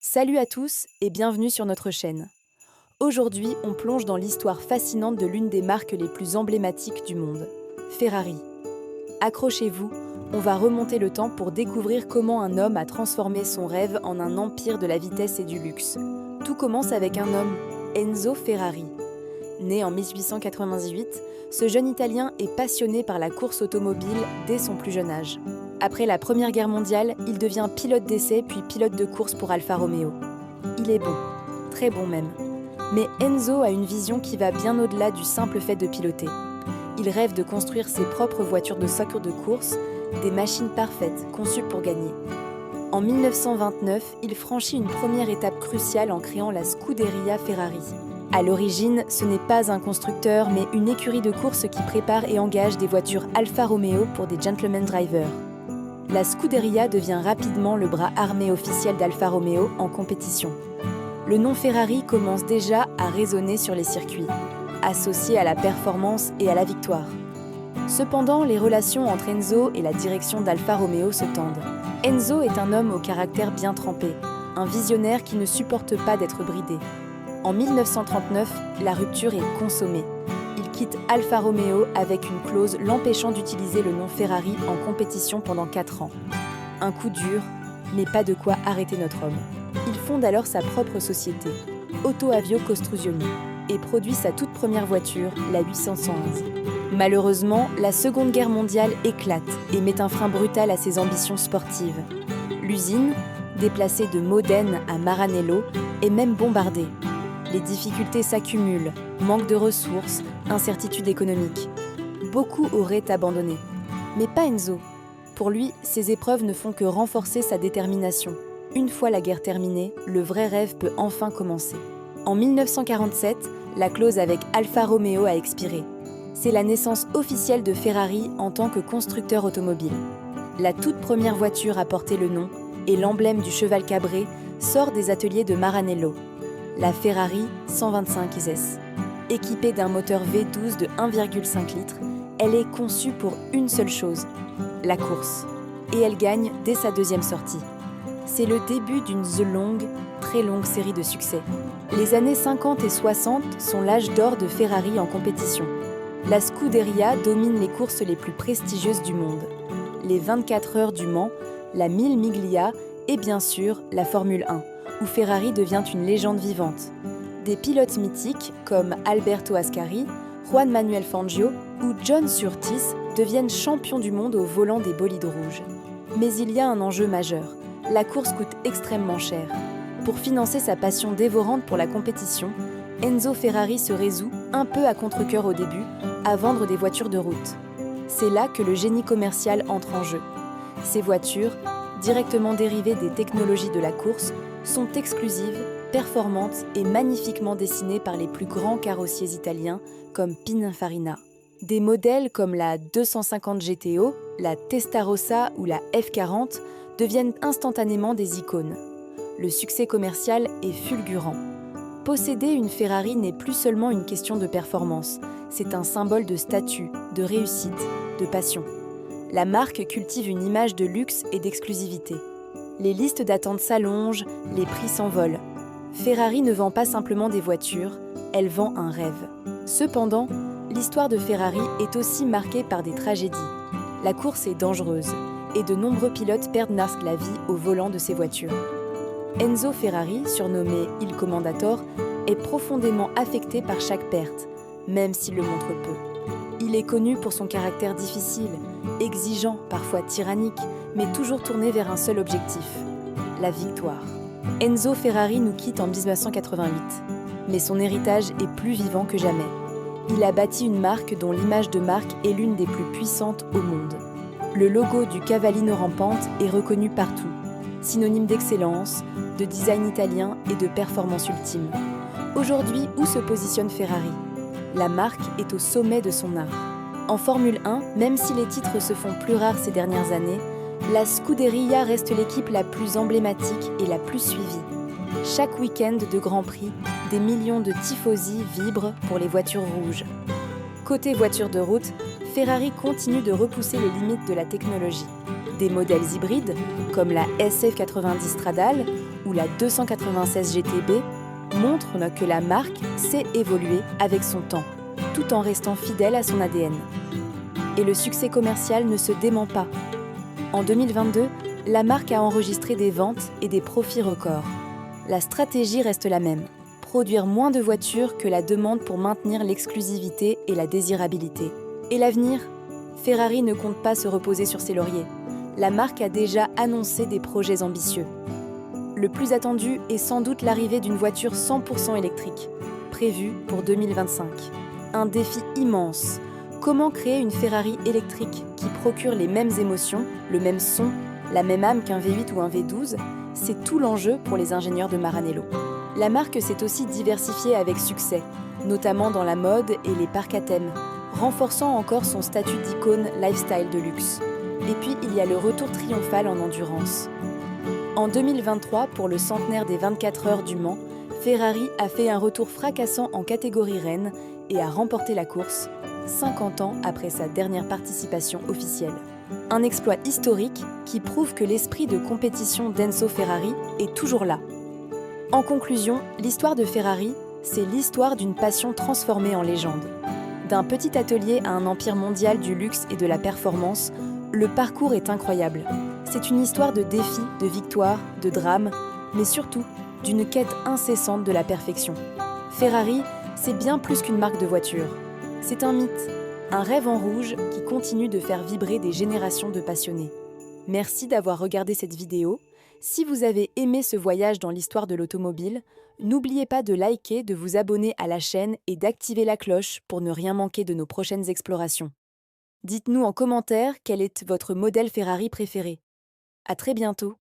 Salut à tous et bienvenue sur notre chaîne. Aujourd'hui, on plonge dans l'histoire fascinante de l'une des marques les plus emblématiques du monde, Ferrari. Accrochez-vous, on va remonter le temps pour découvrir comment un homme a transformé son rêve en un empire de la vitesse et du luxe. Tout commence avec un homme, Enzo Ferrari. Né en 1898, ce jeune Italien est passionné par la course automobile dès son plus jeune âge. Après la Première Guerre mondiale, il devient pilote d'essai puis pilote de course pour Alfa Romeo. Il est bon, très bon même. Mais Enzo a une vision qui va bien au-delà du simple fait de piloter. Il rêve de construire ses propres voitures de soccer de course, des machines parfaites conçues pour gagner. En 1929, il franchit une première étape cruciale en créant la Scuderia Ferrari. À l'origine, ce n'est pas un constructeur, mais une écurie de course qui prépare et engage des voitures Alfa Romeo pour des gentlemen drivers. La Scuderia devient rapidement le bras armé officiel d'Alfa Romeo en compétition. Le nom Ferrari commence déjà à résonner sur les circuits, associé à la performance et à la victoire. Cependant, les relations entre Enzo et la direction d'Alfa Romeo se tendent. Enzo est un homme au caractère bien trempé, un visionnaire qui ne supporte pas d'être bridé. En 1939, la rupture est consommée. Il quitte Alfa Romeo avec une clause l'empêchant d'utiliser le nom Ferrari en compétition pendant 4 ans. Un coup dur, mais pas de quoi arrêter notre homme. Il fonde alors sa propre société, Auto Avio Costruzioni, et produit sa toute première voiture, la 811. Malheureusement, la Seconde Guerre mondiale éclate et met un frein brutal à ses ambitions sportives. L'usine, déplacée de Modène à Maranello, est même bombardée. Les difficultés s'accumulent, manque de ressources, incertitude économique. Beaucoup auraient abandonné. Mais pas Enzo. Pour lui, ces épreuves ne font que renforcer sa détermination. Une fois la guerre terminée, le vrai rêve peut enfin commencer. En 1947, la clause avec Alfa Romeo a expiré. C'est la naissance officielle de Ferrari en tant que constructeur automobile. La toute première voiture à porter le nom et l'emblème du cheval cabré sort des ateliers de Maranello. La Ferrari 125 S. Équipée d'un moteur V12 de 1,5 litres, elle est conçue pour une seule chose, la course. Et elle gagne dès sa deuxième sortie. C'est le début d'une très longue série de succès. Les années 50 et 60 sont l'âge d'or de Ferrari en compétition. La Scuderia domine les courses les plus prestigieuses du monde. Les 24 heures du Mans, la 1000 Miglia et bien sûr la Formule 1. Où Ferrari devient une légende vivante. Des pilotes mythiques comme Alberto Ascari, Juan Manuel Fangio ou John Surtees deviennent champions du monde au volant des bolides rouges. Mais il y a un enjeu majeur. La course coûte extrêmement cher. Pour financer sa passion dévorante pour la compétition, Enzo Ferrari se résout, un peu à contre-cœur au début, à vendre des voitures de route. C'est là que le génie commercial entre en jeu. Ces voitures, directement dérivées des technologies de la course, sont exclusives, performantes et magnifiquement dessinées par les plus grands carrossiers italiens comme Pininfarina. Des modèles comme la 250 GTO, la Testarossa ou la F40 deviennent instantanément des icônes. Le succès commercial est fulgurant. Posséder une Ferrari n'est plus seulement une question de performance, c'est un symbole de statut, de réussite, de passion. La marque cultive une image de luxe et d'exclusivité. Les listes d'attente s'allongent, les prix s'envolent. Ferrari ne vend pas simplement des voitures, elle vend un rêve. Cependant, l'histoire de Ferrari est aussi marquée par des tragédies. La course est dangereuse et de nombreux pilotes perdent la vie au volant de ces voitures. Enzo Ferrari, surnommé Il Commendatore, est profondément affecté par chaque perte, même s'il le montre peu. Il est connu pour son caractère difficile, exigeant, parfois tyrannique, mais toujours tourné vers un seul objectif, la victoire. Enzo Ferrari nous quitte en 1988, mais son héritage est plus vivant que jamais. Il a bâti une marque dont l'image de marque est l'une des plus puissantes au monde. Le logo du cavallino rampante est reconnu partout, synonyme d'excellence, de design italien et de performance ultime. Aujourd'hui, où se positionne Ferrari ? La marque est au sommet de son art. En Formule 1, même si les titres se font plus rares ces dernières années, la Scuderia reste l'équipe la plus emblématique et la plus suivie. Chaque week-end de Grand Prix, des millions de tifosi vibrent pour les voitures rouges. Côté voitures de route, Ferrari continue de repousser les limites de la technologie. Des modèles hybrides, comme la SF90 Stradale ou la 296 GTB montrent que la marque sait évoluer avec son temps, tout en restant fidèle à son ADN. Et le succès commercial ne se dément pas. En 2022, la marque a enregistré des ventes et des profits records. La stratégie reste la même, produire moins de voitures que la demande pour maintenir l'exclusivité et la désirabilité. Et l'avenir ? Ferrari ne compte pas se reposer sur ses lauriers. La marque a déjà annoncé des projets ambitieux. Le plus attendu est sans doute l'arrivée d'une voiture 100% électrique, prévue pour 2025. Un défi immense. Comment créer une Ferrari électrique qui procure les mêmes émotions, le même son, la même âme qu'un V8 ou un V12 ? C'est tout l'enjeu pour les ingénieurs de Maranello. La marque s'est aussi diversifiée avec succès, notamment dans la mode et les parcs à thème, renforçant encore son statut d'icône lifestyle de luxe. Et puis, il y a le retour triomphal en endurance. En 2023, pour le centenaire des 24 heures du Mans, Ferrari a fait un retour fracassant en catégorie reine et a remporté la course, 50 ans après sa dernière participation officielle. Un exploit historique qui prouve que l'esprit de compétition d'Enzo Ferrari est toujours là. En conclusion, l'histoire de Ferrari, c'est l'histoire d'une passion transformée en légende. D'un petit atelier à un empire mondial du luxe et de la performance, le parcours est incroyable. C'est une histoire de défis, de victoires, de drames, mais surtout d'une quête incessante de la perfection. Ferrari, c'est bien plus qu'une marque de voiture. C'est un mythe, un rêve en rouge qui continue de faire vibrer des générations de passionnés. Merci d'avoir regardé cette vidéo. Si vous avez aimé ce voyage dans l'histoire de l'automobile, n'oubliez pas de liker, de vous abonner à la chaîne et d'activer la cloche pour ne rien manquer de nos prochaines explorations. Dites-nous en commentaire quel est votre modèle Ferrari préféré. À très bientôt.